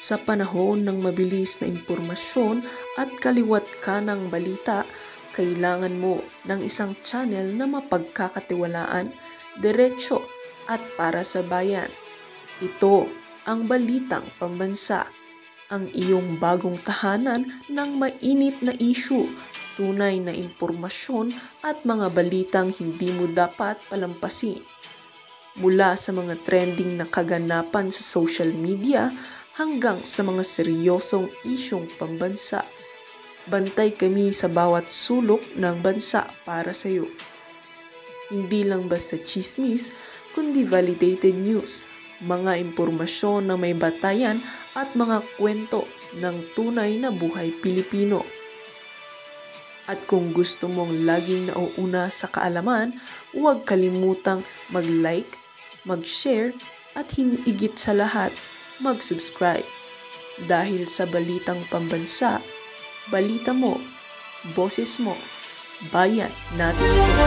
Sa panahon ng mabilis na impormasyon at kaliwat ka ng balita, kailangan mo ng isang channel na mapagkakatiwalaan, diretso at para sa bayan. Ito ang Balitang Pambansa, ang iyong bagong tahanan ng mainit na issue, tunay na impormasyon at mga balitang hindi mo dapat palampasin. Mula sa mga trending na kaganapan sa social media hanggang sa mga seryosong isyong pambansa. Bantay kami sa bawat sulok ng bansa para sa iyo. Hindi lang basta chismis, kundi validated news, mga impormasyon na may batayan at mga kwento ng tunay na buhay Pilipino. At kung gusto mong laging nauuna sa kaalaman, huwag kalimutang mag-like, mag-share at higit sa lahat, mag-subscribe. Dahil sa Balitang Pambansa, balita mo, boses mo, bayan natin ito.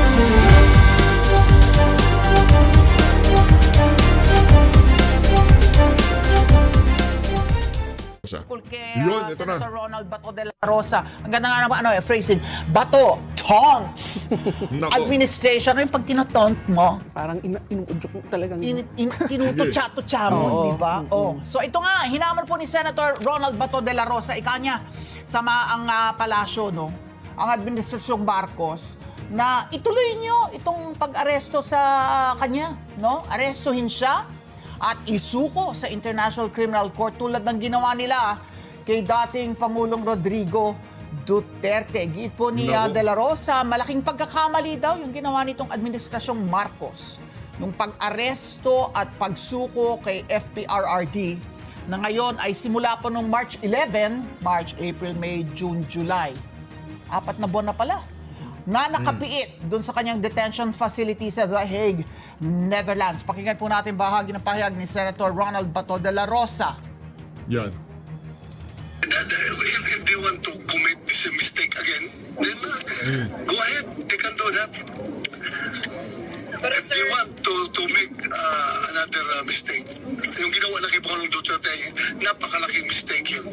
Yun, ito Senator na. Ronald Bato de la Rosa. Ang ganda nga naman, phrasing. Bato, taunts. Administration, yung pag tinataunt mo, Parang inuudyok talagang... tinututsa-tutsa mo, di ba? So ito nga, hinamon po ni Senator Ronald Bato de la Rosa, ika niya, sama ang palasyo, no? Ang Administrasyong Marcos, na ituloy nyo itong pag-aresto sa kanya, no? Arestuhin siya at isuko sa International Criminal Court tulad ng ginawa nila kay dating Pangulong Rodrigo Duterte. Giit po ni De La Rosa, malaking pagkakamali daw yung ginawa nitong Administrasyong Marcos. Yung pag-aresto at pagsuko kay FPRRD na ngayon ay simula po noong March 11, March, April, May, June, July. 4 na buwan na pala na nakapiit doon sa kanyang detention facility sa The Hague, Netherlands. Pakinggan po natin bahagi ng pahayag ni Senator Ronald Bato de la Rosa. Yan. If they want to commit this mistake again, then go ahead, they can do that. But if they want to make another mistake, yung ginawa na kay Pangulong Duterte, napakalaking mistake yun.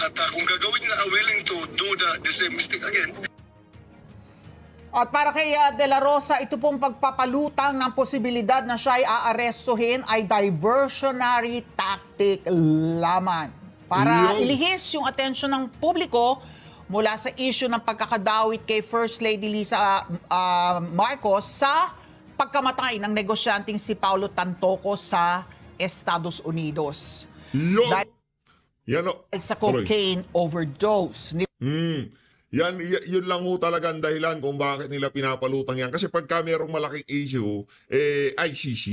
At kung gagawin na willing to do the same mistake again. At para kay De La Rosa, ito pong pagpapalutang ng posibilidad na siya ay aarestuhin ay diversionary tactic lamang. Para ilihis yung atensyon ng publiko mula sa issue ng pagkakadawit kay First Lady Lisa Marcos sa pagkamatay ng negosyanteng si Paulo Tantoco sa Estados Unidos. Dahil sa cocaine overdose. Yun lang ho talaga ang dahilan kung bakit nila pinapalutang yan. Kasi pagka mayroong malaking issue, ICC.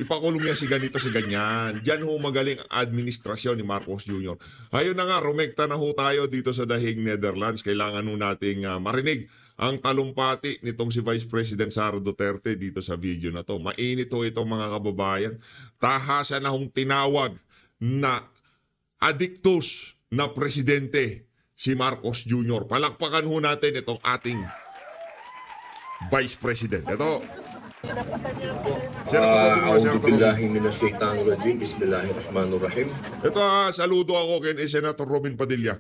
Ipakulong yan si ganito, si ganyan. Diyan ho magaling ang administrasyon ni Marcos Jr. Ayun na nga, rumekta na ho tayo dito sa The Hague, Netherlands. Kailangan ho nating marinig ang talumpati nitong si Vice President Sara Duterte dito sa video na to. Mainit ho itong mga kababayan. Tahasan na hong tinawag na adiktos na presidente si Marcos Jr. Palakpakan ho natin itong ating Vice President. Ito. Bismillahirrahmanirrahim. Ito, saludo ako kay Senator Robin Padilla.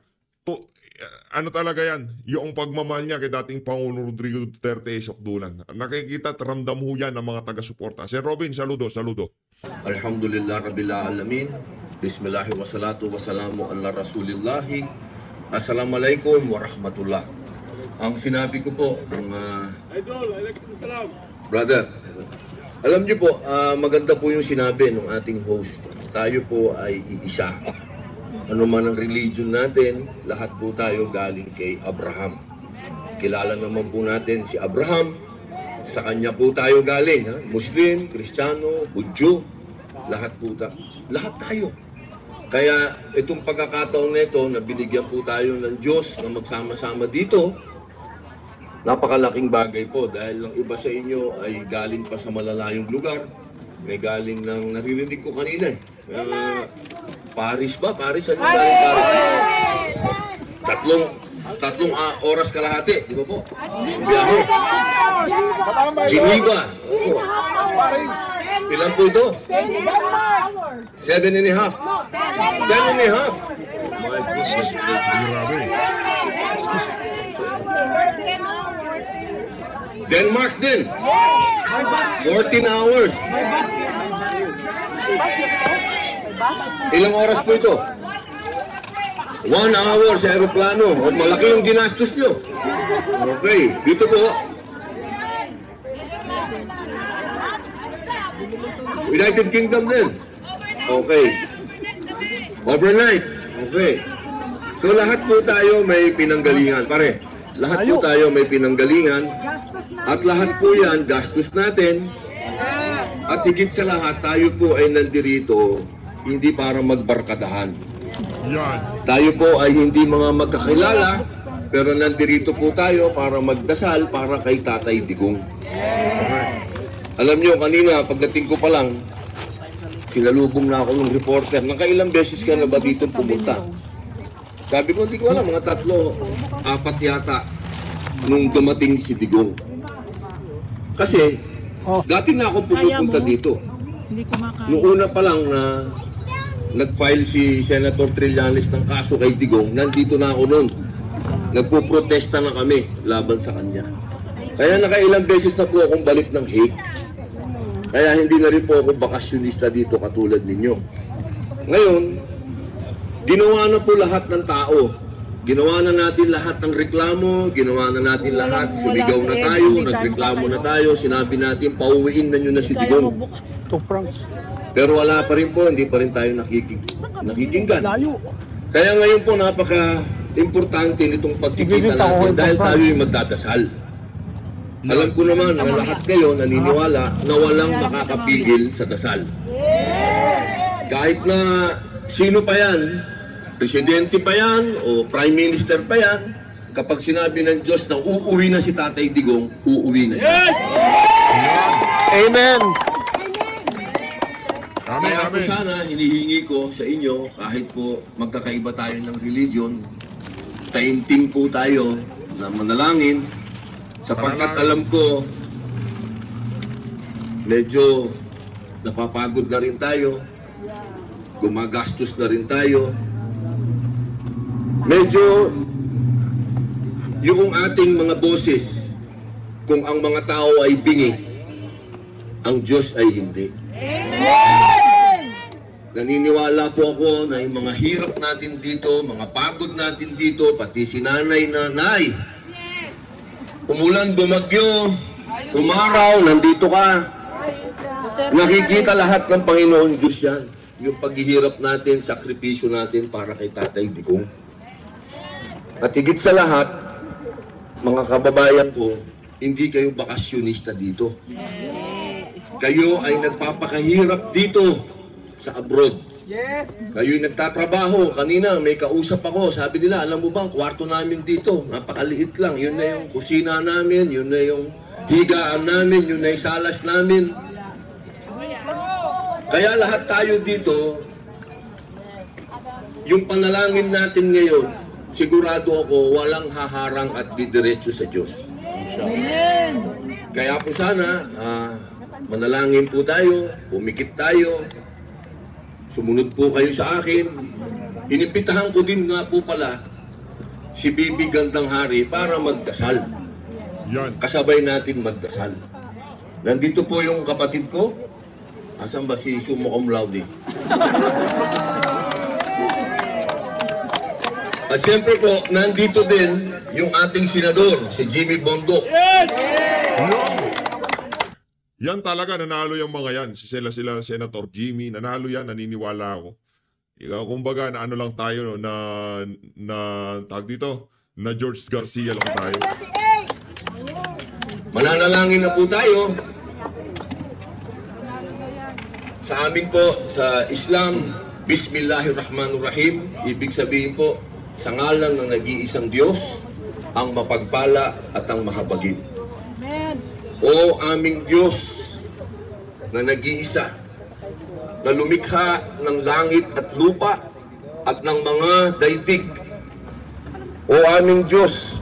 Ano talaga yan? Yung pagmamahal niya kay dating Pangulo Rodrigo Duterte Sokdulan. Nakikita at ramdam ho yan ng mga taga-suporta. Sir Robin, saludo. Alhamdulillah Rabbil Alamin. Bismillahirrahmanirrahim. Wassalatu wassalamu ala Rasulillahi. Assalamualaikum warahmatullah. Ang sinabi ko po, brother, alam niyo po, maganda po yung sinabi ng ating host. Tayo po ay iisa. Ano man ang religion natin, lahat po tayo galing kay Abraham. Kilala naman po natin si Abraham. Sa kanya po tayo galing. Muslim, Kristiyano, Hudyo, lahat tayo. Kaya itong pagkakataon nito na binigyan po tayo ng Diyos na magsama-sama dito, napakalaking bagay po dahil ang iba sa inyo ay galing pa sa malalayong lugar. May galing ng naririnig ko kanina Paris ba? Paris? Ano galing Paris? Tatlong oras kalahati, di ba po? Biyahe. Geneva. Ilan po ito? 7.5. 10.5. My goodness. Grabe. Denmark din. 14 hours. Ilang oras po ito? 1 hour sa aeroplano. O, malaki yung ginastos nyo. Okay, dito po. United Kingdom din. Okay. Overnight. Okay. So lahat po tayo may pinanggalingan. Pare, lahat po tayo may pinanggalingan. At lahat po yan, gastos natin. At higit sa lahat, tayo po ay nandirito hindi para magbarkadahan. Yan. Tayo po ay hindi mga magkakilala, pero nandirito po tayo para magdasal para kay Tatay Digong. Alam nyo, kanina, pagdating ko pa lang, sinalubong na ako ng reporter. Nakailang beses ka na ba dito pumunta? Sabi ko, hindi ko alam, mga 3, 4 yata nung dumating si Digong. Kasi, dati na ako pupunta dito. Noong una pa lang na nag-file si Senator Trillanes ng kaso kay Digong, nandito na ako noon. Nagpo-protesta na kami laban sa kanya. Kaya nakailang beses na po akong balik ng Hague. Kaya hindi na rin po ako bakasyonista dito katulad ninyo. Ngayon, ginawa na po lahat ng tao. Ginawa na natin lahat ng reklamo, ginawa na natin lahat, sumigaw na tayo, nagreklamo na tayo, sinabi natin, pauwiin na nyo na si Digong. Pero wala pa rin po, hindi pa rin tayo nakikinggan. Kaya ngayon po, napaka-importante nitong pagkikita natin dahil tayo yung magdadasal. Alam ko naman na lahat kayo naniniwala na walang makakapigil sa dasal. Kahit na sino pa yan, presidente pa yan o prime minister pa yan, kapag sinabi ng Diyos na uuwi na si Tatay Digong, uuwi na siya. Amen. Amen, Kaya po amen. sana, hinihingi ko sa inyo, kahit po magkakaiba tayo ng religion, taimtim po tayo na manalangin, sapagkat alam ko, medyo napapagod na rin tayo, gumagastos na rin tayo, medyo yung ating mga boses, kung ang mga tao ay bingi, ang Diyos ay hindi. Naniniwala po ako na yung mga hirap natin dito, mga pagod natin dito, pati si nanay na, Nay, umulan, bumagyo, umaraw, nandito ka. Nakikita lahat ng Panginoon Diyos yan. Yung paghihirap natin, sakripisyo natin para kay Tatay Digong. At higit sa lahat, mga kababayan ko, hindi kayo bakasyonista dito. Kayo ay nagpapakahirap dito sa abroad. Kayo'y nagtatrabaho. Kanina may kausap ako. Sabi nila, alam mo ba, kwarto namin dito, napakaliit lang. Yun na yung kusina namin, yun na yung higaan namin, yun na yung salas namin. Kaya lahat tayo dito, yung panalangin natin ngayon, sigurado ako, walang haharang at didiretso sa Diyos. Kaya po sana, manalangin po tayo, pumikit tayo, sumunod po kayo sa akin. Inipitahan ko din nga po pala si Bibi Gandang Hari para magdasal. Yan. Kasabay natin magdasal. Nandito po yung kapatid ko. Asan ba si Sumo Cum Laude? At siyempre po, nandito din yung ating senador, si Jimmy Bondoc. Yan talaga, nanalo yung mga yan. Sila Senator Jimmy, nanalo yan, naniniwala ako. Ikaw, kumbaga, na ano lang tayo, na tag dito, na George Garcia lang tayo. Mananalangin na po tayo. Sa amin po, sa Islam, Bismillahirrahmanirrahim, ibig sabihin po, sa ngalan ng nag-iisang Diyos, ang mapagpala at ang mahabagin. O aming Diyos na nag-iisa, na lumikha ng langit at lupa at ng mga daigdig. O aming Diyos,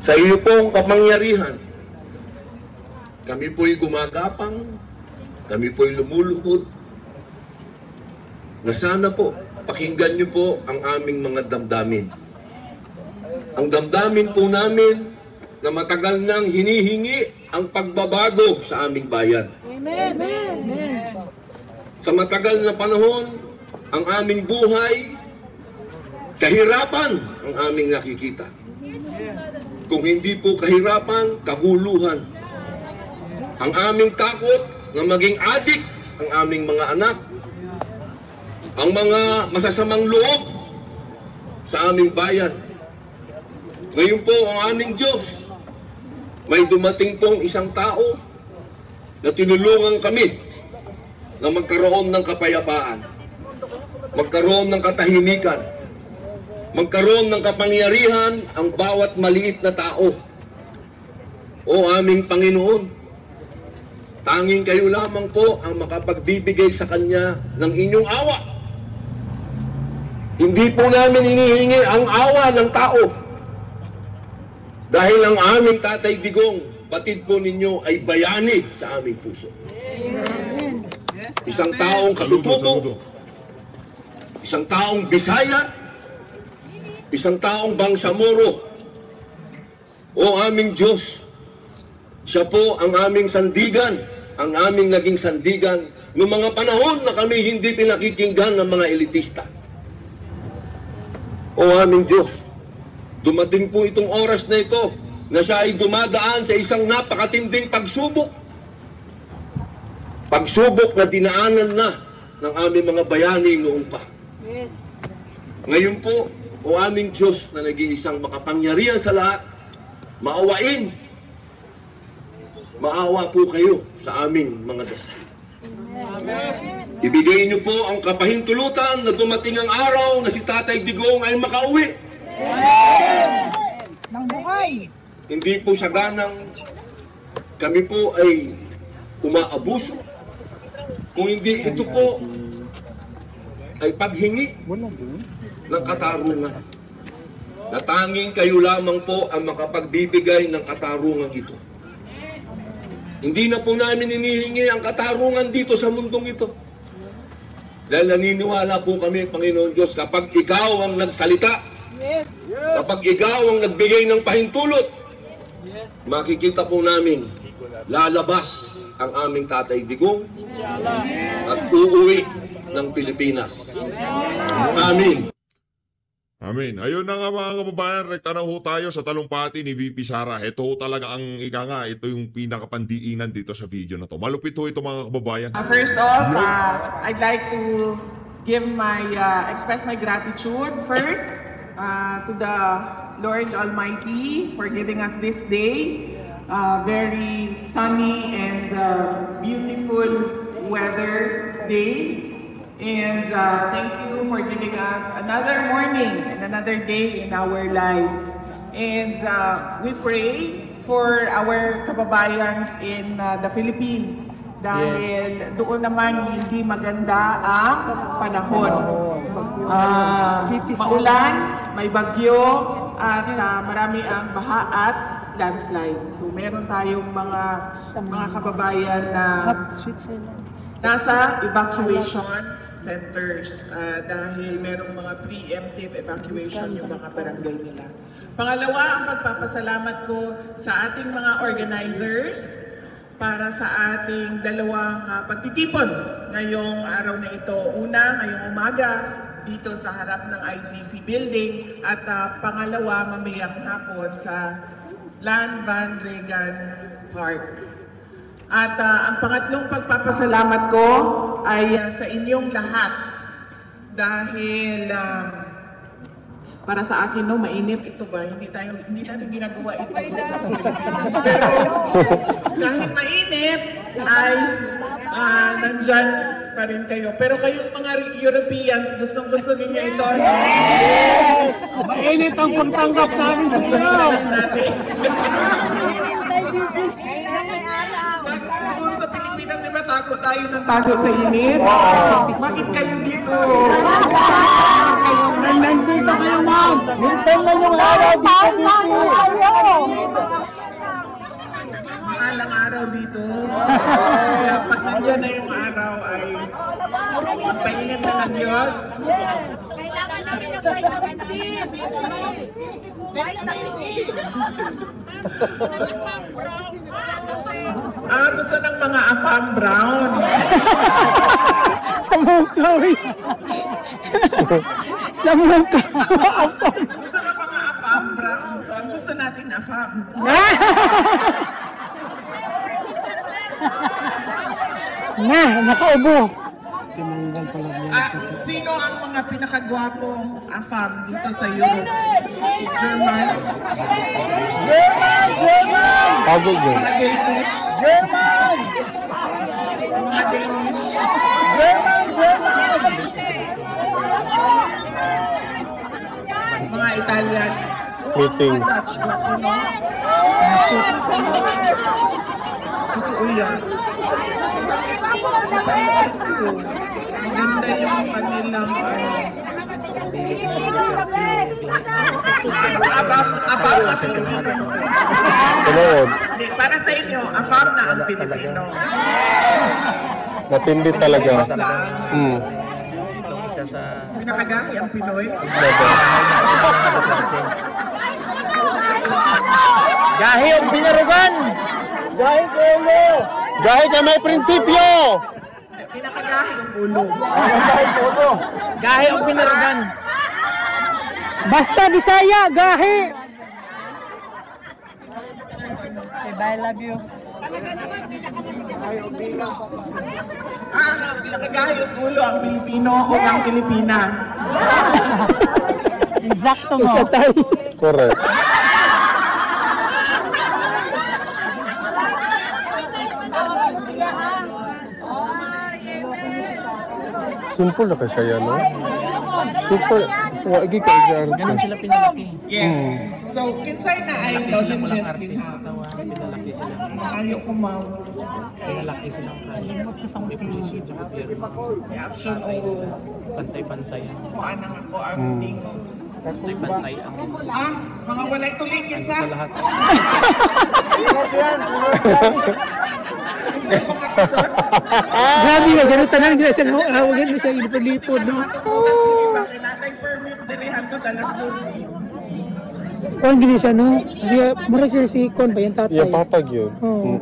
sa iyo pong kapangyarihan, kami po'y gumagapang kami po'y lumulubod na sana po, pakinggan niyo po ang aming mga damdamin. Ang damdamin po namin na matagal nang hinihingi ang pagbabago sa aming bayan. Sa matagal na panahon, ang aming buhay, kahirapan ang aming nakikita. Kung hindi po kahirapan, kahuluhan. Ang aming takot na maging adik ang aming mga anak, ang mga masasamang loob sa aming bayan. Ngayon po ang aming Diyos, may dumating pong isang tao na tinulungan kami na magkaroon ng kapayapaan, magkaroon ng katahimikan, magkaroon ng kapangyarihan ang bawat maliit na tao. O aming Panginoon, tanging kayo lamang po ang makapagbibigay sa Kanya ng inyong awa. Hindi po namin hinihingi ang awa ng tao. Dahil ang aming Tatay Digong, batid po ninyo ay bayani sa aming puso. Isang taong katutubo, isang taong Bisaya, isang taong Bangsamoro. O aming Diyos, siya po ang aming sandigan, ang aming naging sandigan noong mga panahon na kami hindi pinakikinggan ng mga elitista. O aming Diyos, dumating po itong oras na ito na siya ay dumadaan sa isang napakatinding pagsubok. Pagsubok na dinaanan na ng aming mga bayani noong pa. Ngayon po, o aming Diyos na nag-iisang makapangyarihan sa lahat, maawain. Maawa po kayo sa aming mga dasal. Ibigay niyo po ang kapahintulutan na dumating ang araw na si Tatay Digong ay makauwi. Hindi po sa ganang kami po ay umaabuso. Kung hindi, ito po ay paghingi ng katarungan. Na tanging kayo lamang po ang makapagbibigay ng katarungan ito. Hindi na po namin inihingi ang katarungan dito sa mundong ito. Dahil naniniwala po kami, Panginoon Diyos, kapag ikaw ang nagsalita, kapag ikaw ang nagbigay ng pahintulot, makikita po namin, lalabas ang aming Tatay Digong at uuwi ng Pilipinas. Amen. Amen. Ayun na nga mga kababayan, rekta na ho tayo sa talumpati ni VP Sara. Ito ho talaga ang ika nga, ito yung pinakapandiinan dito sa video na to. Malupit ho ito mga kababayan. First off, I'd like to express my gratitude first to the Lord Almighty for giving us this day. Very sunny and beautiful weather day. And thank you for giving us another morning and another day in our lives. And we pray for our kababayans in the Philippines dahil doon naman hindi maganda ang panahon. Maulan, may bagyo, at marami ang baha at landslide. So meron tayong mga kababayan na nasa evacuation centers dahil merong mga preemptive evacuation yung mga barangay nila. Pangalawa, ang pagpapasalamat ko sa ating mga organizers para sa ating dalawang pagtitipon ngayong araw na ito. Una, ngayong umaga dito sa harap ng ICC building at pangalawa, mamayang hapon sa Lan Van Regan Park. At ang pangatlong pagpapasalamat ko ay sa inyong lahat dahil para sa akin mainit ito ba? Hindi natin ginagawa ito. Pero kahit mainit ay nandyan pa rin kayo. Pero kayong mga Europeans, gustong-gusto ninyo ito. Yes! Mainit ang pagtanggap namin sa inyo. Doon sa Pilipinas, diba takot tayo ng takot sa init? Bakit kayo dito? Nandito kayo, ma'am. Minsan lang yung araw dito, Mahal ang araw dito. Kaya pag andyan na yung araw ay magpainit na lang yun. Kailangan namin ng vitamin D. Vitamin D. Gusto ng mga afam brown. Sa mukha, eh. Sa mukha. Gusto ng mga afam brown. So, ang gusto natin afam. Nakaubo. Sino ang mga pinakagwapong afam dito sa Europe? Germans? Pagod yun. Mga Danish? German! Mga Danish? German! Mga Italian? Meetings. Mga Dutch ba ito, no? Totoo yan. Napaisip ko. Maganda yung kanilang afam na Pilipino. Tunood. Hindi, para sa inyo, afam na ang Pilipino. Matindi talaga. Pinakagahi ang Pinoy. Gahi ang binarugan. Gahi ko Gahi ka may prinsipyo! Pinakagahi ang ulo. Gahi ang binarugan. Basta Bisaya, gahi. I love you. Pinakagahi ang ulo ang Pilipino o ang Pilipina. Exacto mo. Correct. Simple na kasi yan, no? Super. Wagi ka dyan. Ganun sila pinalaki. Yes. So, kinsay na ay lozenges din ha. Ayaw ko Pinalaki silang kalimot ko sa mga puso. reaction o Pantay-pantay. kung anang ako ang tingo. Pantay-pantay ang Mga walay tulig kinsa? lahat. Grabe nga, siya tanan nila sa hawagan mo sa ilipod-lipod, no? Kinatay permit dirihan to dalas 12. Kung gini siya, no? Murag siya si Kon ba yung tatay? Yung papag yun. Oo.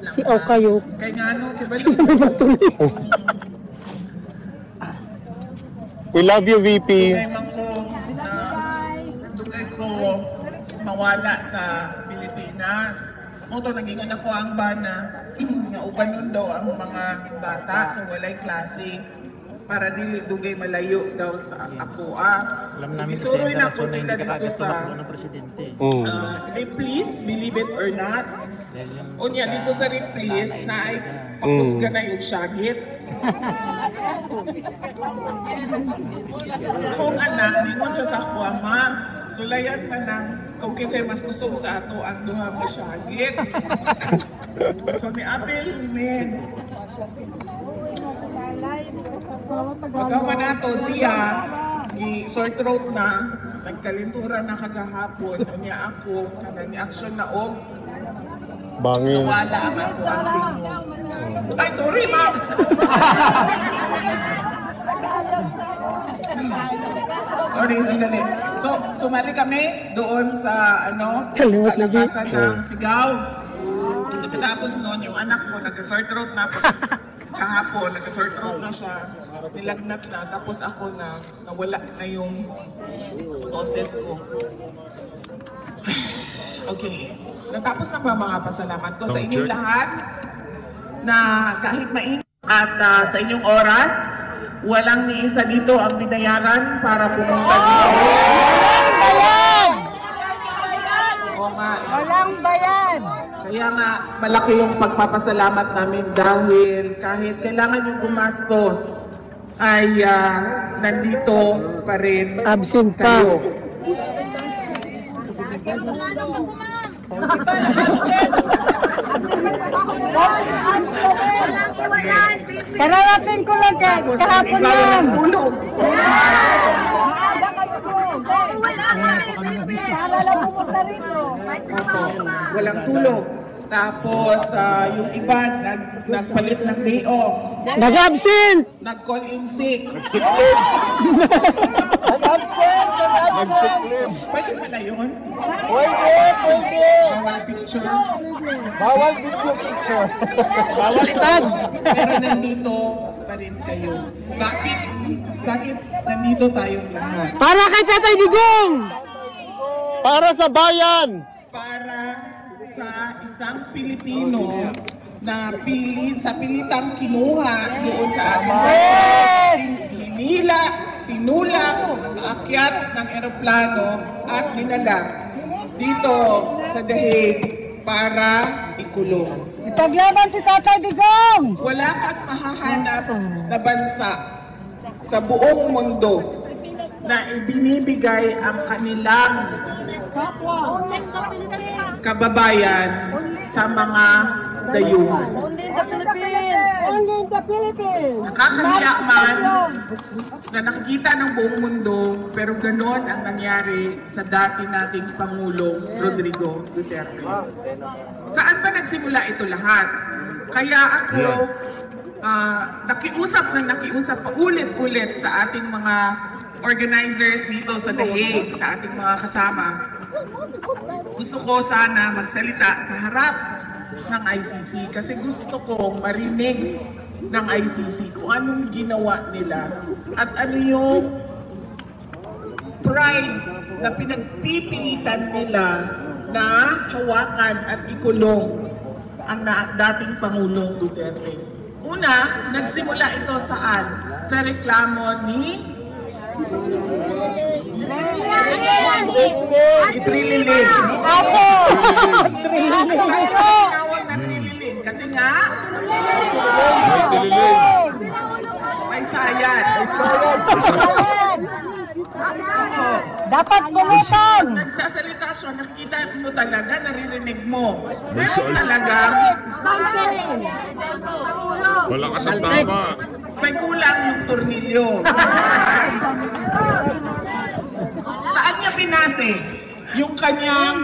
Si Aukayo. Kay nga no, kibalo. We love you, VP. Kay man ko na tugay ko mawala sa Pilipinas. Moto nagingon ako ang bana nga uban nun daw ang mga bata kung walay klase para dili dugay malayo daw sa ako. Alam So namin gisuroy kasi na ko na sila hindi dito kakagat sa tumakbo ng presidente. Replace, believe it or not. Dahil yung Unya dito sa replace na ay pakusga na yung syagit. Akong anak, ningon siya sa ako, ama, sulayan na nang kung kinsay mas kusog sa ato ang duha mo syagit. So ni Abel, men. Pagkawa na to siya, i-sore throat na, nagkalintura na kagahapon, unya ako, kanang action na og, Bangin. wala ang ako ang tingog. Ay, sorry, ma'am! Sorry, sandali. So, sumali kami doon sa, Kaliwat lagi. kalakasan ng sigaw. Pagkatapos noon, yung anak ko, nag-sore throat na kahapon, nag-sore throat na siya. Nilagnat na, tapos ako na, nawala na yung boses ko. Okay. Natapos na ba mga pasalamat ko sa inyong lahat na kahit mainit at sa inyong oras, walang ni isa dito ang binayaran para pumunta dito. Oo nga. Walang bayan! Kaya nga malaki yung pagpapasalamat namin dahil kahit kailangan yung gumastos ay nandito pa rin Absent pa. kayo. Kararating ko lang kay Tapos kahapon ikaw lang. ng tulog. Maaga kayo po. Para lang pumunta rito. Walang tulog. Tapos, yung iba, nagpalit ng day off. Nag-absent! Nag-call in sick. Nag-absent! Pwede pala yun? Pwede! Bawal picture. Bawal video picture. Bawal itag! Pero nandito pa rin kayo. Bakit? Bakit nandito tayong lahat? Para kay Tatay Digong! Para sa bayan! Para sa isang Pilipino na pilitang kinuha doon sa ating bansa, tinulak, aakyat ng eroplano at dinala dito sa Dahig para ikulong. Ipaglaban si Tatay Digong! Wala kang mahahanap na bansa sa buong mundo na ibinibigay ang kanilang kababayan sa mga dayuhan. Only in the Philippines! Only in the Philippines! Nakakahiya man na nakikita ng buong mundo, pero ganon ang nangyari sa dati nating Pangulong Rodrigo Duterte. Saan ba nagsimula ito lahat? Kaya ako nakiusap pa ulit-ulit sa ating mga organizers dito sa Dahig, sa ating mga kasama. Gusto ko sana magsalita sa harap ng ICC kasi gusto kong marinig ng ICC kung anong ginawa nila at ano yung pride na pinagpipilitan nila na hawakan at ikulong ang dating Pangulong Duterte. Una, nagsimula ito saan? Sa reklamo ni Trililin. Aso! Tinawag na Trililin kasi nga May Trililin. may sayad. Dapat pulutan! Nagsasalita siya, nakikita mo talaga, naririnig mo. May Pero sayad. talagang Malakas ang tama. may kulang yung tornilyo. Saan niya pinase yung kanyang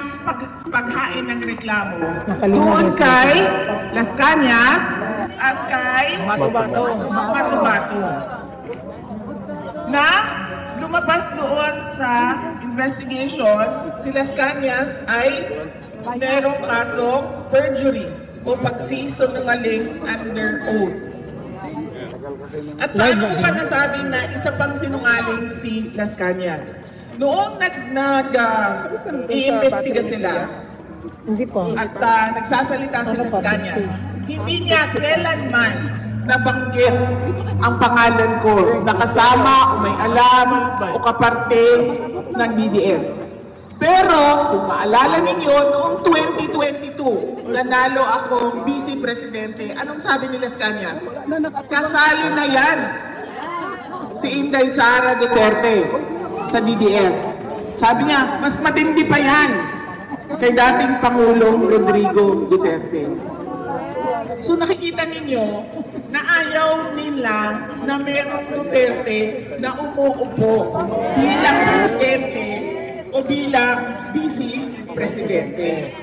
paghain ng reklamo? Doon kay Las Cañas at kay Matubato. Na lumabas doon sa investigation, si Las Cañas ay merong kasong perjury o pagsisinungaling under oath. At paano ko pa nasabing na isa pang sinungaling si Las Cañas? Noong nag-iimbestiga sila Hindi po. at nagsasalita si Las Cañas, hindi niya kailanman nabanggit ang pangalan ko na kasama o may alam o kaparte ng DDS. Pero kung maalala ninyo, noong 2022, nanalo akong vice presidente. Anong sabi ni Las Cañas? Kasali na yan si Inday Sara Duterte sa DDS. Sabi niya, mas matindi pa yan kay dating Pangulong Rodrigo Duterte. So nakikita ninyo na ayaw nila na merong Duterte na umuupo bilang presidente o bilang vice presidente.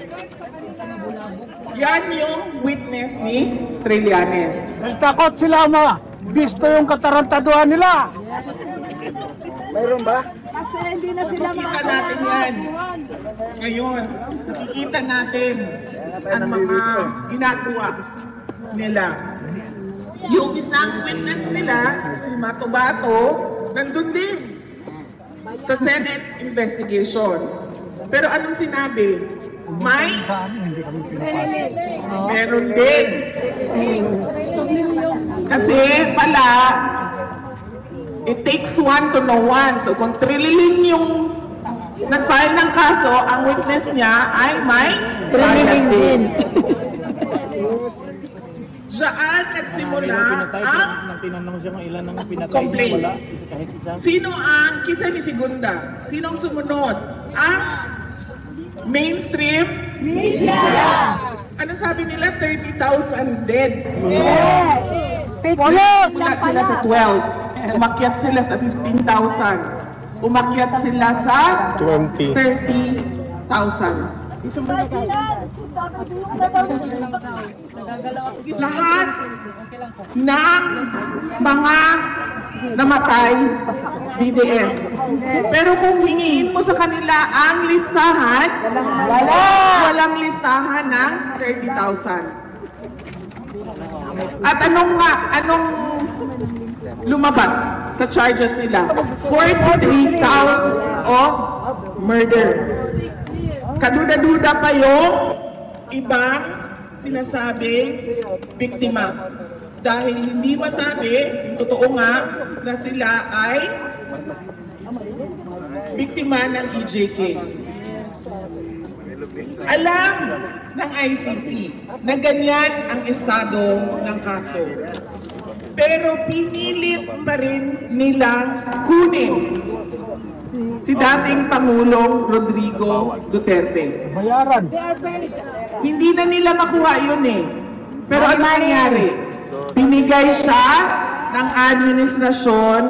Yan yung witness ni Trillanes. Takot sila gusto yung katarantaduhan nila. Mayroon ba? Kasi hindi na sila Nakikita natin yan. Ngayon, nakikita natin ang mga ginagawa nila. Yung isang witness nila, si Matubato, nandun din sa Senate investigation. Pero anong sinabi? Meron din. Kasi pala, it takes one to know one. So kung Trililin yung nag-file ng kaso, ang witness niya ay may sayad din. Diyan nagsimula ang complaint. Sino ang kinsa ni Segunda? Sino ang sumunod? Ang mainstream media. Ano sabi nila? 30,000 dead. Umakyat sila sa 12. Umakyat sila sa 15,000. Umakyat sila sa 20. 30,000. lahat ng mga namatay DDS. Pero kung hingiin mo sa kanila ang listahan, walang listahan ng 30,000. At anong lumabas sa charges nila? 43 counts of murder. Kaduda-duda pa yung ibang sinasabing biktima. Dahil hindi masabi, totoo nga, na sila ay biktima ng EJK. Alam ng ICC na ganyan ang estado ng kaso. Pero pinilit pa rin nilang kunin si dating Pangulong Rodrigo Duterte. Bayaran. Hindi na nila makuha yun eh. Pero ano nangyari? Binigay siya ng administrasyon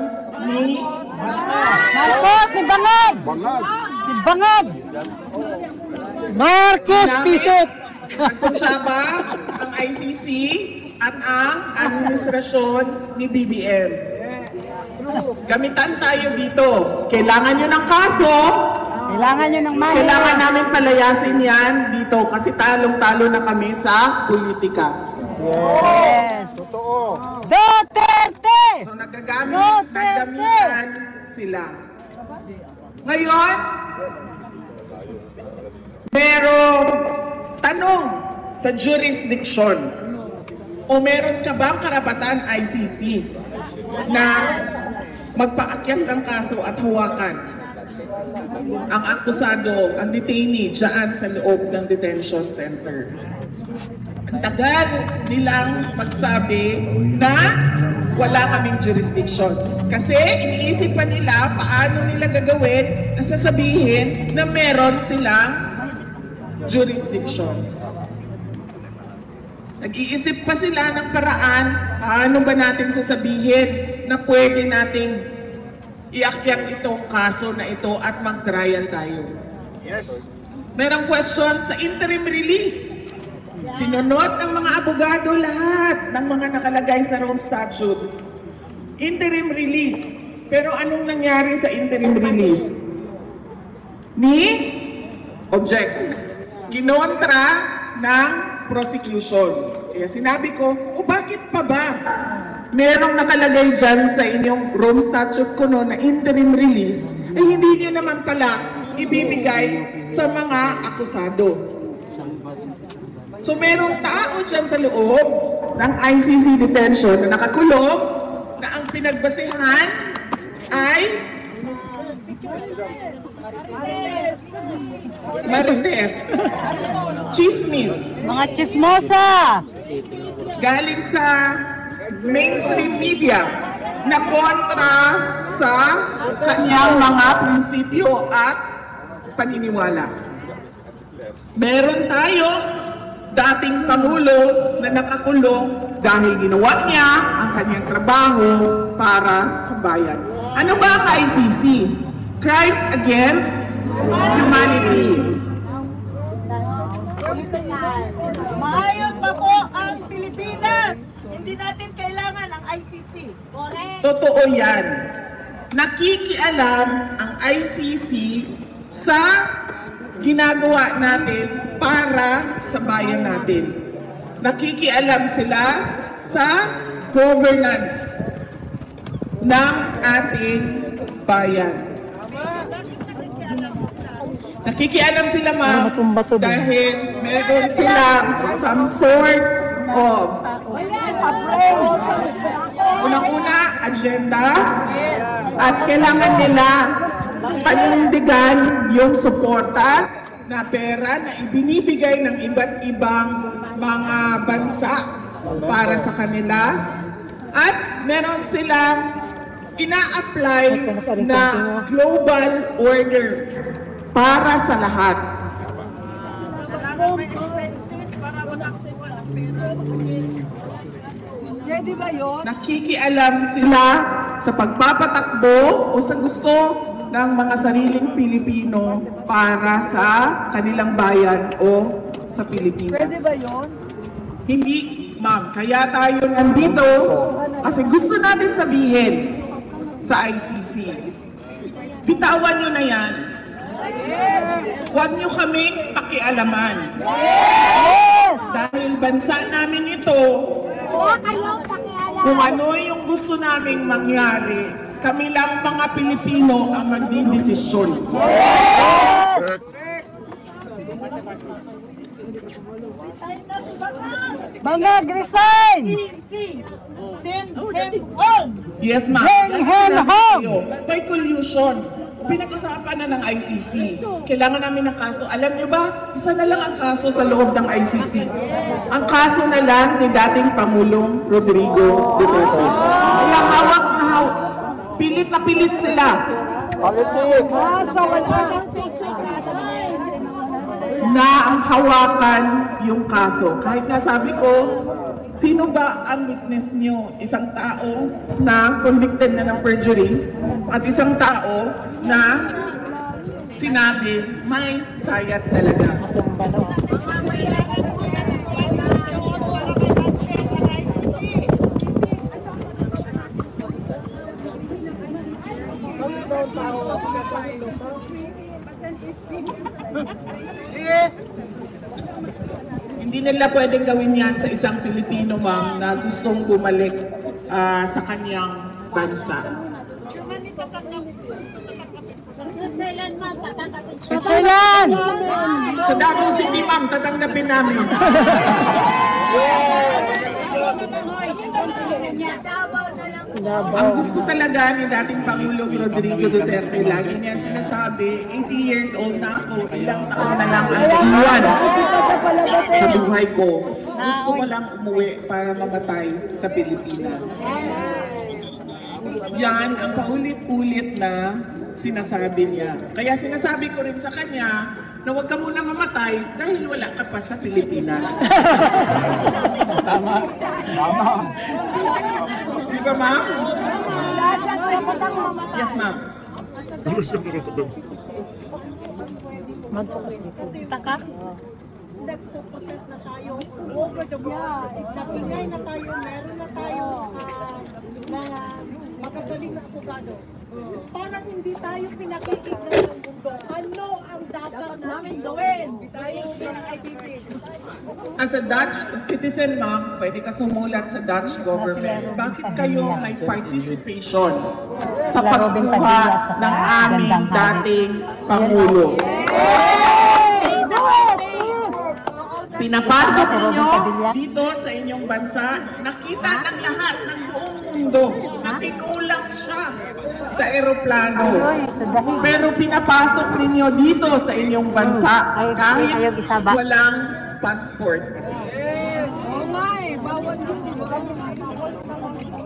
ni Marcos, ni Bangag! Ni Bangag! Marcos Pisot! Nagkunsyaba ang ICC at ang administrasyon ni BBM. Gamitan tayo dito. Kailangan nyo ng kaso. Kailangan nyo ng money. Kailangan namin palayasin yan dito kasi talong-talo na kami sa politika. Yes! Totoo. Duterte! So naggagamitan sila. Ngayon, merong tanong sa jurisdiction. O meron ka bang karapatan ICC na magpaakyat ng kaso at hawakan ang akusado, ang detainee dyan sa loob ng detention center? Ang tagal nilang magsabi na wala kaming jurisdiction. Kasi iniisip pa nila paano nila gagawin na sasabihin na meron silang jurisdiction. Nag-iisip pa sila ng paraan paano ba natin sasabihin na pwede nating iakyat itong kaso na ito at mag-trial tayo. Yes. Merong question sa interim release. Sinunod ng mga abogado lahat ng mga nakalagay sa Rome Statute. Interim release. Pero anong nangyari sa interim release? Object. Kinontra ng prosecution. Kaya sinabi ko, bakit pa ba? Merong nakalagay dyan sa inyong Rome Statute ko na interim release, ay hindi nyo naman pala ibibigay sa mga akusado. So merong tao dyan sa loob ng ICC detention na nakakulong na ang pinagbasehan ay Marites. Chismis. Mga chismosa! Galing sa mainstream media na kontra sa kanyang mga prinsipyo at paniniwala. Meron tayo dating Pangulo na nakakulong dahil ginawa niya ang kanyang trabaho para sa bayan. Ano ba ang ICC? Crimes against humanity. Maayos pa po ang Pilipinas! Hindi natin kailangan ang ICC. Correct? Totoo yan. Nakikialam ang ICC sa ginagawa natin para sa bayan natin. Nakikialam sila sa governance ng ating bayan. Nakikialam sila, ma'am, dahil meron silang some sort of unang-una, agenda, at kailangan nila panindigan yung suporta na pera na ibinibigay ng iba't ibang mga bansa para sa kanila. At meron silang ina-apply na global order para sa lahat. Nakikialam sila sa pagpapatakbo o sa gusto ng mga sariling Pilipino para sa kanilang bayan o sa Pilipinas. Pwede ba yun? Hindi, ma'am. Kaya tayo nandito kasi gusto natin sabihin sa ICC. Bitawan nyo na yan. Huwag nyo kaming pakialaman. Dahil bansa namin ito, kung ano yung gusto naming mangyari, kami lang mga Pilipino ang magdidesisyon. Bangag, resign! Send him home! Yes, ma'am. Bring him home! May collusion. Pinag-usapan na ng ICC. Kailangan namin ng kaso. Alam niyo ba, isa na lang ang kaso sa loob ng ICC. Ang kaso na lang ni dating Pangulong Rodrigo Duterte. Kaya hawak na hawak. Pilit na pilit sila. Na ang hawakan yung kaso. Kahit nga sabi ko, sino ba ang witness nyo? Isang tao na convicted na ng perjury at isang tao na sinabi may sayat talaga. Yes. Hindi nila pwedeng gawin yan sa isang Pilipino, ma'am, na gustong bumalik sa kanyang bansa. Switzerland! Sa Davao City, ma'am, tatanggapin namin. Ang gusto talaga ni dating Pangulong Rodrigo Duterte, lagi niya sinasabi, 80 years old na ako, ilang taon na lang ang iwan sa buhay ko. Gusto ko lang umuwi para mamatay sa Pilipinas. Yan ang paulit-ulit na sinasabi niya. Kaya sinasabi ko rin sa kanya na huwag ka muna mamatay dahil wala ka pa sa Pilipinas. Tama. Di ba, ma'am? Yes, ma'am. Wala siyang karapatan. Taka? Nagpo-protest na tayo over the world. Nagpingay na tayo, meron na tayo mga magagaling na abogado. Parang hindi tayo pinakikita ng mundo. Ano ang dapat namin gawin? Tayo bilang ICC. As a Dutch citizen, ma'am, pwede ka sumulat sa Dutch government. Bakit kayo may participation sa pagkuha ng aming dating Pangulo? Pinapasok ninyo dito sa inyong bansa, nakita ng lahat ng buong mundo na tinulang siya sa eroplano. Pero pinapasok ninyo dito sa inyong bansa kahit walang passport.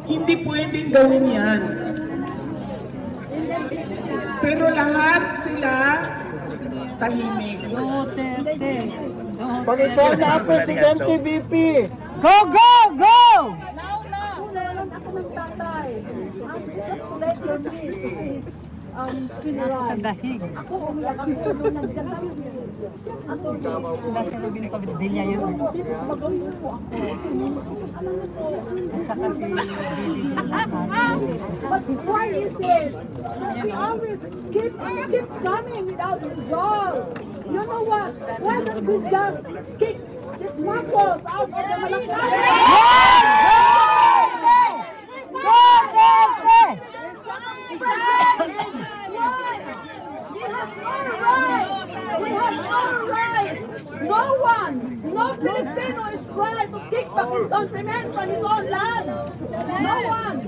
Hindi pwedeng gawin yan. Pero lahat sila tahimik. Pagkita sa Presidente VP. Go, go, go! Sa dahig. Ako umiyak ang ulo nagsasabi. Nasa lubin pa dilya yun. Magaling po ako. At saka si But why is it that we always keep coming without resolve? You know what? Why don't we just kick the knuckles out of the Malacanang? No Filipino is trying to kick back his countrymen from his own land. No one.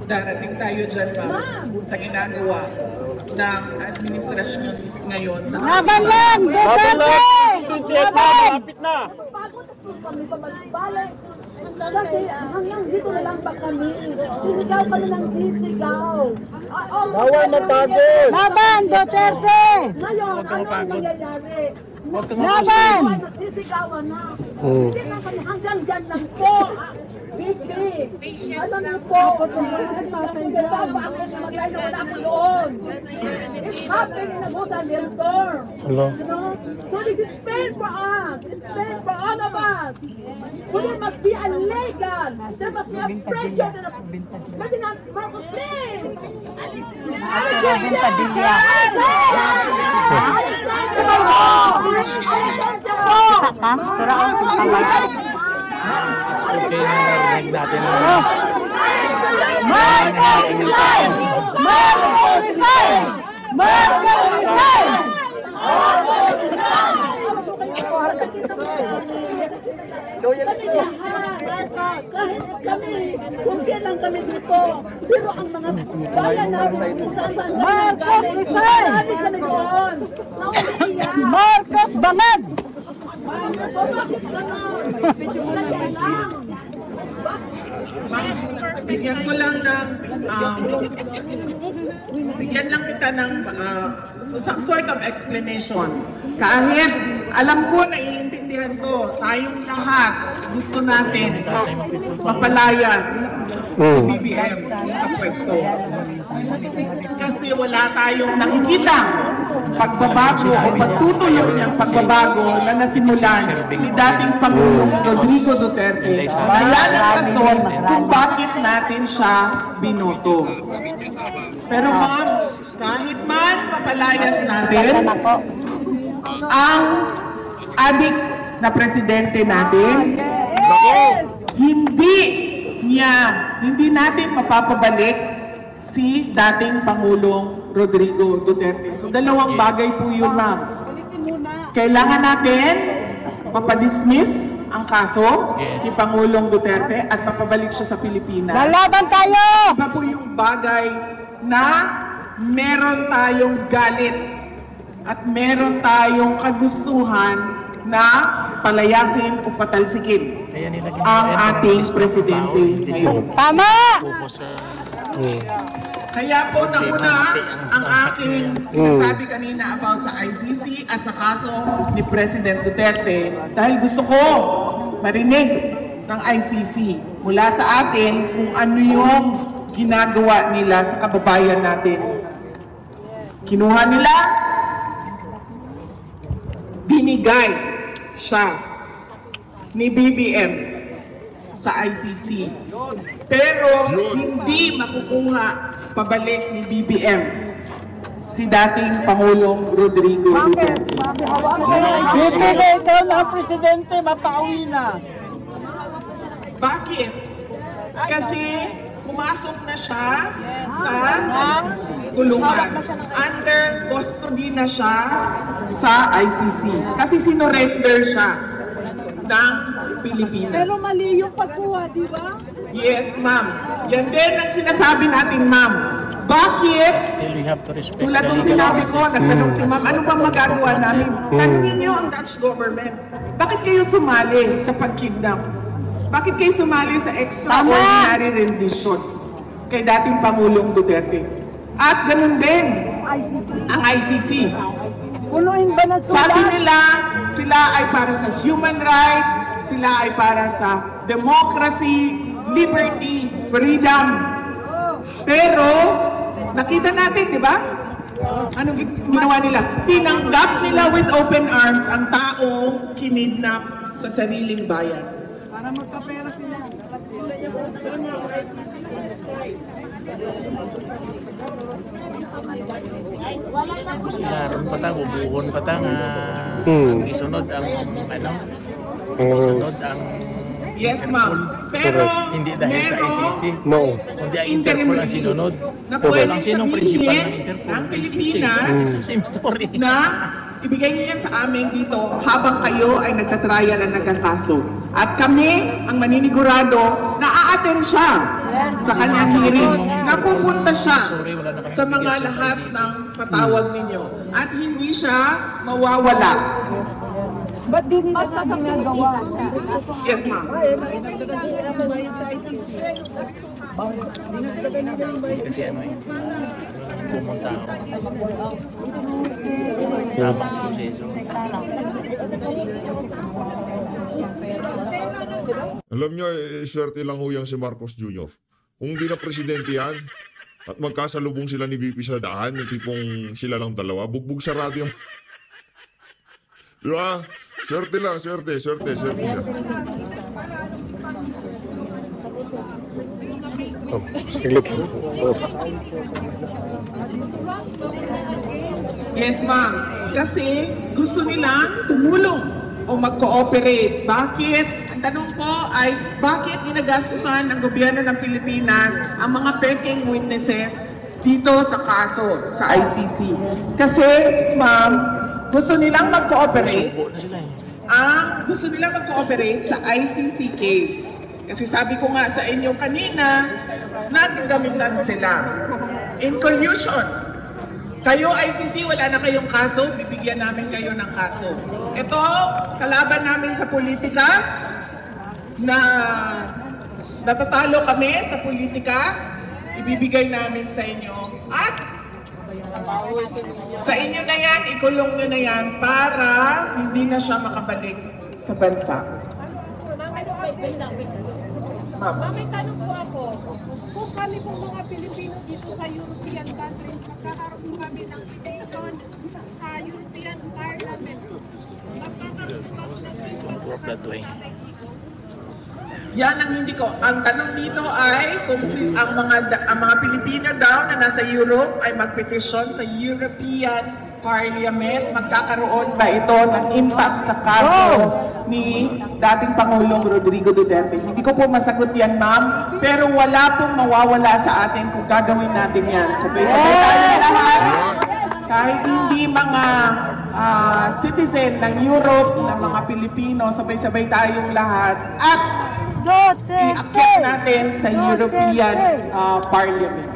Darating tayo dyan, ma'am, sa ginagawa ng administrasyon ngayon. Laban lang! Duterte! Malapit na! Pagod ako kami pa magbalik. Kasi hanggang dito na lang ba kami? Sisigaw ka na lang sisigaw. Bawal mapagod! Laban, Duterte! Ngayon, ano ang nangyayari? Laban! Sisigawan na. Hindi na kami hanggang dyan lang po. BP. Alam niyo po, bakit maglayo na ako doon? It's happening in Abuja, Leon. Hello. So this is pain for us. It's pain for all of us. So there must be a legal. There must be a pressure. Ferdinand Marcos, please. Kahit kami, kung lang kami dito, pero ang mga bayan namin, Marcos, resign! Kami doon. Marcos, bangag! Bigyan ko lang ng bigyan lang kita ng some sort of explanation. Kahit alam ko, naiintindihan ko, tayong lahat gusto natin mapalayas si BBM sa pwesto. Kasi wala tayong nakikita pagbabago o pagtutuloy ng pagbabago na nasimulan ni dating Pangulong Rodrigo Duterte. Kaya ang rason kung bakit natin siya binoto. Pero ma'am, kahit man mapalayas natin ang adik na presidente natin, hindi natin mapapabalik si dating Pangulong Rodrigo Duterte. So dalawang bagay po yun, ma'am. Kailangan natin mapadismiss ang kaso ni Pangulong Duterte at mapabalik siya sa Pilipinas. Lalaban tayo! Iba po yung bagay na meron tayong galit at meron tayong kagustuhan na palayasin o patalsikin ang ating presidente ngayon. Tama! Kaya po nauna ang aking sinasabi kanina about sa ICC at sa kaso ni President Duterte dahil gusto ko marinig ng ICC mula sa atin kung ano yung ginagawa nila sa kababayan natin. Kinuha nila, binigay siya ni BBM sa ICC. Pero hindi makukuha pabalik ni BBM si dating Pangulong Rodrigo Duterte. Bibigay daw na presidente, mapauwi na. Bakit? Kasi pumasok na siya sa kulungan. Under custody na siya sa ICC. Kasi sinorender siya ng Pilipinas. Pero mali yung pagkuha, di ba? Yes, ma'am. Yan din ang sinasabi natin, ma'am. Bakit? Tulad ng sinabi ko, nagtanong si ma'am, ano bang magagawa namin? Tanungin niyo ang Dutch government. Bakit kayo sumali sa pagkidnap? Bakit kayo sumali sa extraordinary rendition kay dating Pangulong Duterte? At ganun din ang ICC. Punuin ba na Sabi nila, sila ay para sa human rights, sila ay para sa democracy, liberty, freedom. Pero, nakita natin, di ba? Anong ginawa nila? Tinanggap nila with open arms ang taong kinidnap sa sariling bayan. para magkapera sila. Sigaron pa ta, ubukon pa ta nga isunod ang ano? Isunod ang Yes, ma'am. Pero hindi dahil sa ICC. No. Kundi ang Interpol ang sinunod. na pwede Lang sinong principal ng sabihin Interpol? ng ICC. Pilipinas Same story. na ibigay niyo yan sa amin dito habang kayo ay nagtatrial at nagkakaso. At kami ang maninigurado na a-attend siya sa kanyang hearing, na pupunta siya sa mga lahat ng patawag ninyo. At hindi siya mawawala. Ba't di nila ginagawa? Yes, ma'am. Kasi ano eh, pumunta ako. Tamang proseso. Alam nyo, swerte lang ho yan si Marcos Jr. Kung di na presidente yan, at magkasalubong sila ni VP sa daan, yung tipong sila lang dalawa, bugbog sarado yung... Di ba? Swerte lang, swerte siya. Oh, saglit lang. So, Yes, ma'am. Kasi gusto nilang tumulong o mag-cooperate. Bakit? Ang tanong po ay, bakit ginagastusan ng gobyerno ng Pilipinas ang mga peking witnesses dito sa kaso, sa ICC? Kasi, ma'am, gusto nilang mag-cooperate. Gusto nilang mag-cooperate sa ICC case. Kasi sabi ko nga sa inyo kanina, nagagamitan sila. In collusion. Kayo ICC, wala na kayong kaso, bibigyan namin kayo ng kaso. Ito, kalaban namin sa politika, na natatalo kami sa politika, ibibigay namin sa inyo. At sa inyo na yan, ikulong nyo na yan para hindi na siya makabalik sa bansa. May tanong po ako, kung kami pong mga Pilipino dito sa European countries, magkakaroon po kami ng station sa European Parliament. Magkakaroon po kami ng station. Yan ang hindi ko. Ang tanong dito ay kung ang mga Pilipino daw na nasa Europe ay magpetisyon sa European Parliament, magkakaroon ba ito ng impact sa kaso ni dating Pangulong Rodrigo Duterte? Hindi ko po masagot yan, ma'am, pero wala pong mawawala sa atin kung gagawin natin yan. Sabay-sabay tayo lahat, kahit hindi mga citizen ng Europe, ng mga Pilipino, sabay-sabay tayong lahat at iakyat natin sa European Parliament.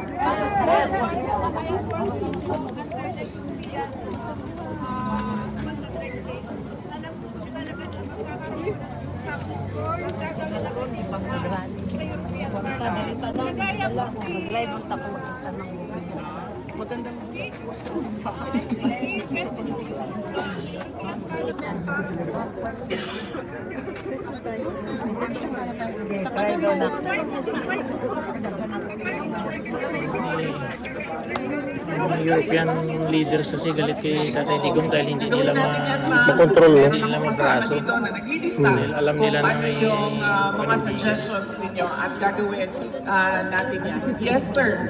Mga European leaders kasi galit kay Tatay Digong dahil hindi nila makontrol, no? hindi nila magraso. Dahil alam nila na may yung mga suggestions ninyo at gagawin natin yan. Yes, sir.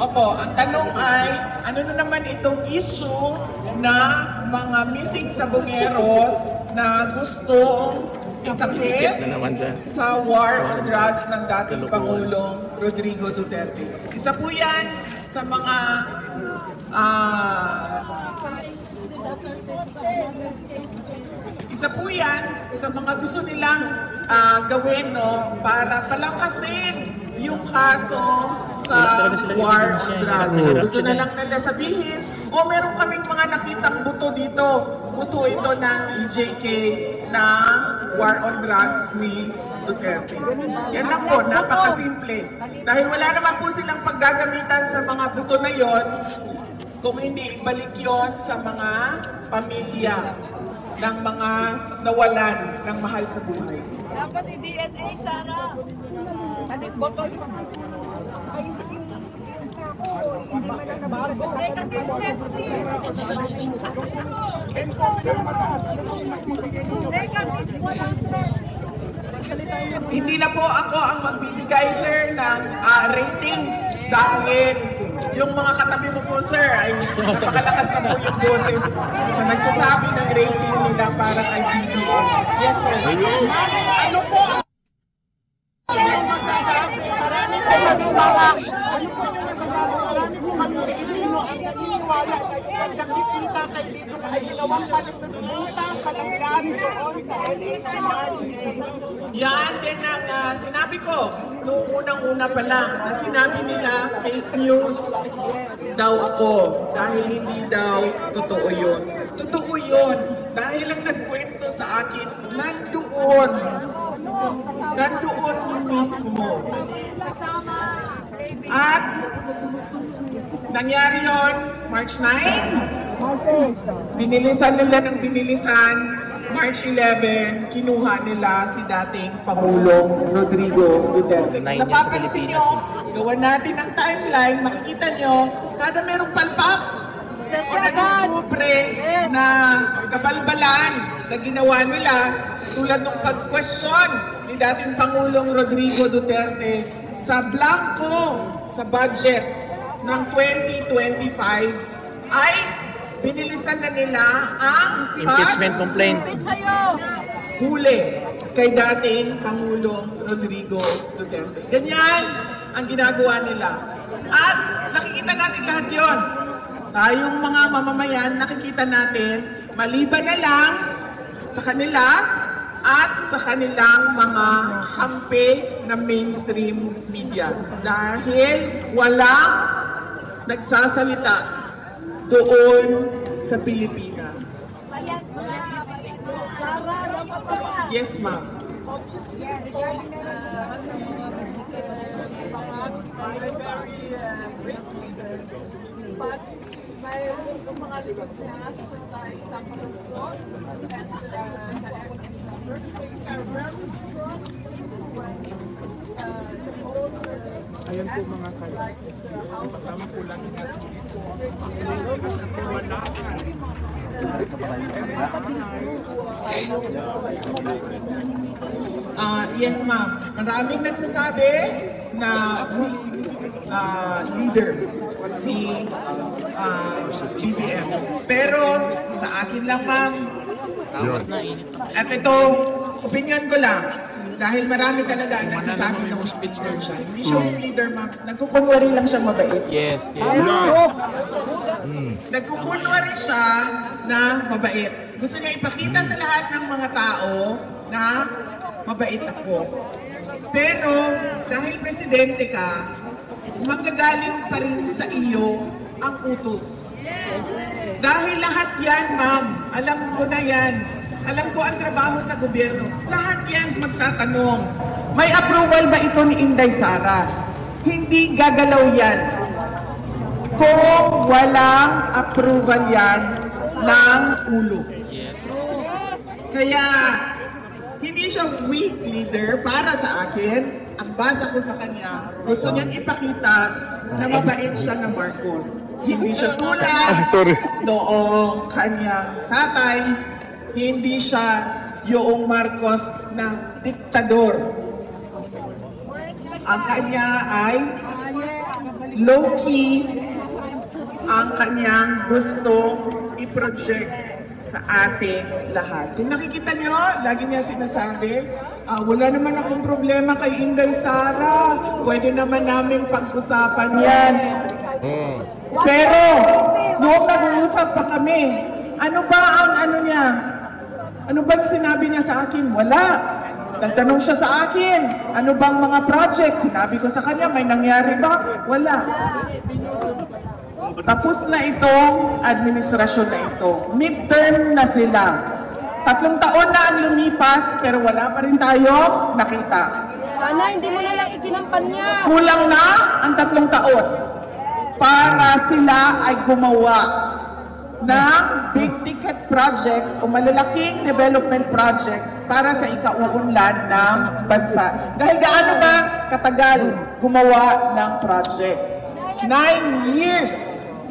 Opo, ang tanong ay, ano na naman itong issue na mga missing sabongeros na gustong ikakit sa war on drugs ng dating Pangulong Rodrigo Duterte. Isa po yan sa mga gusto nilang gawin, no, para palakasin yung kaso sa war on drugs. Gusto na lang nila sabihin, meron kaming mga nakitang buto dito. Buto ito ng EJK na war on drugs ni Duterte. Yan lang po, napakasimple. Dahil wala naman po silang paggagamitan sa mga buto na yon, kung hindi ibalik yon sa mga pamilya ng mga nawalan ng mahal sa buhay. Dapat i-DNA sana. Boto yun. Ay, hindi na po ako ang magbibigay, sir, ng rating dahil yung mga katabi mo po, sir, ay napakalakas na po yung boses na nagsasabi ng rating nila para kay BBM. Yes, sir. Ano po ang masasabi? Marami po maniwala. Ano po yung masasabi? Marami po Pilipino ang naniniwala kay nakikita kay dito ay ginawang palimutan kalanggan doon sa yan din ang sinabi ko noong unang-una pa lang na sinabi nila fake news daw ako dahil hindi daw totoo yun. Totoo yun. Dahil ang nagkwento sa akin, nandoon mismo. At nangyari yun, March 9, binilisan nila ng binilisan, March 11, kinuha nila si dating Pangulong Rodrigo Duterte. Napapansin nyo, gawa natin ang timeline, makikita nyo, kada merong palpak o nag-deskubre na kabalbalan na ginawa nila, tulad ng pag-question ni dating Pangulong Rodrigo Duterte sa blanco sa budget ng 2025 ay binilisan na nila ang impeachment complaint. Huli kay dating Pangulong Rodrigo Duterte. Ganyan ang ginagawa nila. At nakikita natin lahat yon. Tayong mga mamamayan, nakikita natin, maliban na lang sa kanila at sa kanilang mga kampe na mainstream media. Dahil walang nagsasalita doon sa Pilipinas. Yes, ma'am. Ayan po mga kaya. Kasama po lang yes, ma'am. Maraming nagsasabi na leader si BBM. Pero sa akin lang, ma'am, at ito, opinion ko lang, dahil marami talaga nagsasabi ng leader siya. Hindi siya yung leader, ma'am. Nagkukunwari lang siya mabait. Yes. Nagkukunwari siya na mabait. Gusto niya ipakita sa lahat ng mga tao na mabait ako. Pero dahil presidente ka, magagaling pa rin sa iyo ang utos. Dahil lahat yan, ma'am, alam ko na yan. Alam ko ang trabaho sa gobyerno. Lahat yan magtatanong, may approval ba ito ni Inday Sara? Hindi gagalaw yan kung walang approval yan ng ulo. Yes. Kaya, hindi siya weak leader para sa akin. Ang basa ko sa kanya, gusto niyang ipakita na mabait siya ng Marcos. Hindi siya tulad noong kanyang tatay. Hindi siya yung Marcos na diktador. Ang kanya ay low-key ang kanyang gusto i-project sa ating lahat. Kung nakikita nyo, lagi niya sinasabi, wala naman akong problema kay Inday Sara. Pwede naman namin pag-usapan yan. Pero, noong nag-uusap pa kami, ano ba ang ano niya? Ano bang sinabi niya sa akin? Wala. Nagtanong siya sa akin, ano bang mga project? Sinabi ko sa kanya, may nangyari ba? Wala. Tapos na itong administrasyon na ito. Midterm na sila. 3 taon na ang lumipas, pero wala pa rin tayo nakita. Sana hindi mo na lang ikinampanya. Kulang na ang 3 taon para sila ay gumawa ng big ticket projects o malalaking development projects para sa ikauunlad ng bansa. Dahil gaano ba katagal gumawa ng project? 9 years.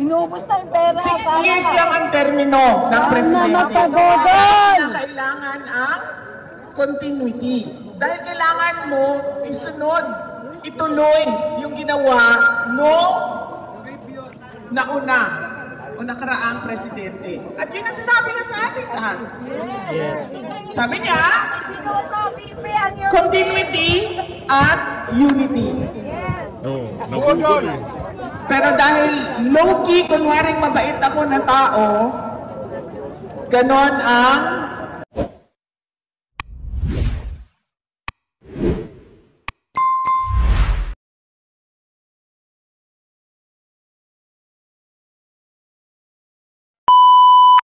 Inubos na yung pera. 6 years lang ang termino ng presidente. Kaya kailangan ang continuity. Dahil kailangan mo isunod, ituloy yung ginawa no nauna o nakaraang presidente. At yun ang sinabi niya sa atin lahat. Yes. Sabi niya, continuity at unity. Nabudol eh. Pero dahil low-key, kunwaring mabait ako na tao, ganon ang